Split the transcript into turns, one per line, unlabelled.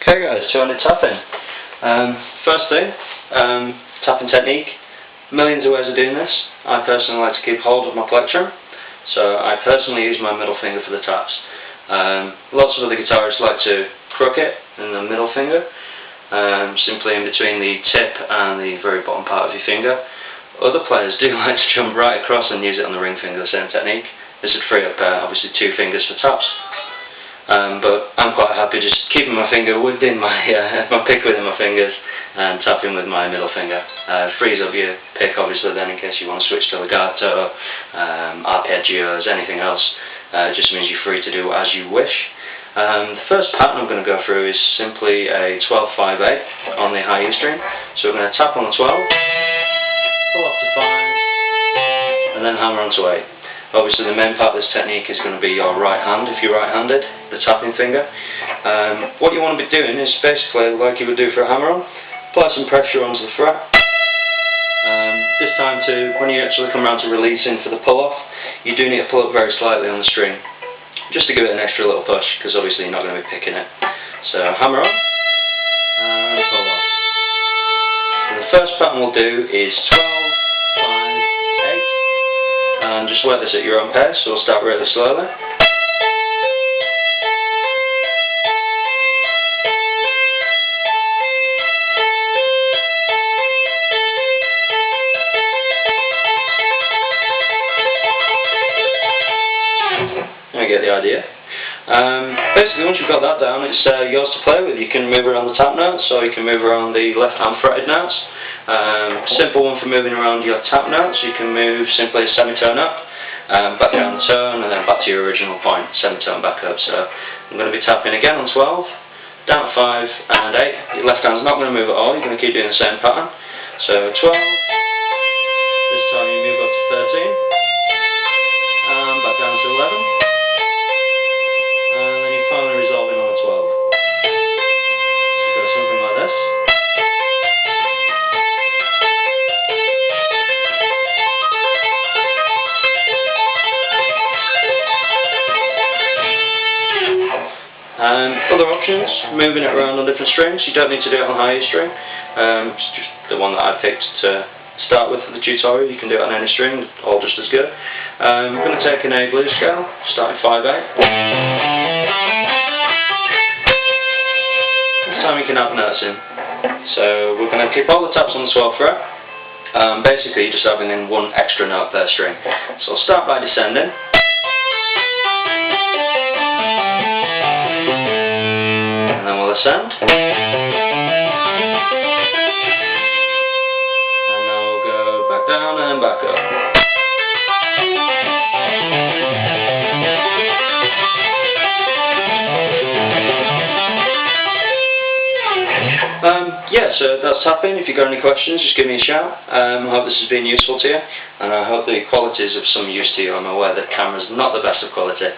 Okay guys, 200 tapping. First thing, tapping technique. Millions of ways of doing this. I personally like to keep hold of my plectrum, so I personally use my middle finger for the taps. Lots of other guitarists like to crook it in the middle finger, simply in between the tip and the very bottom part of your finger. Other players do like to jump right across and use it on the ring finger, the same technique. This would free up obviously 2 fingers for taps. But I'm quite happy just keeping my finger within my pick within my fingers and tapping with my middle finger. Frees up your pick obviously then in case you want to switch to legato, arpeggios, anything else. It just means you're free to do as you wish. The first pattern I'm going to go through is simply a 12-5-8 on the high E string. So we're going to tap on the 12, pull off to 5, and then hammer onto 8. Obviously the main part of this technique is going to be your right hand, if you're right-handed, the tapping finger. What you want to be doing is basically like you would do for a hammer-on, apply some pressure onto the fret. This time when you actually come around to releasing for the pull-off, you do need to pull up very slightly on the string, just to give it an extra little push, because obviously you're not going to be picking it. So hammer on, and pull off. So the first pattern we'll do is 12, 5, 8. And just work this at your own pace, so we'll start really slowly. You get the idea. Basically once you've got that down, it's yours to play with. You can move around the tap notes, or you can move around the left hand fretted notes. Simple one for moving around your tap notes. You can move simply a semitone up, back down the tone, and then back to your original point, semitone back up. So I'm going to be tapping again on 12, down to 5 and 8. Your left hand's not going to move at all, you're going to keep doing the same pattern. So 12, this time you move up to 13, and back down to 11. And then you finally resolve in on the 12. So go something like this. Other options, moving it around on different strings. You don't need to do it on high E string. It's just the one that I picked to start with for the tutorial. You can do it on any string, all just as good. I'm going to take an A blues scale, starting 5-8. This time you can add notes in. So we're going to keep all the taps on the 12th fret. Basically you're just having in one extra note per string. So I'll start by descending. Ascend, and now we'll go back down and back up. Yeah, so that's tapping. If you've got any questions, just give me a shout. I hope this has been useful to you, and I hope the quality is of some use to you. I'm aware that the camera's not the best of quality.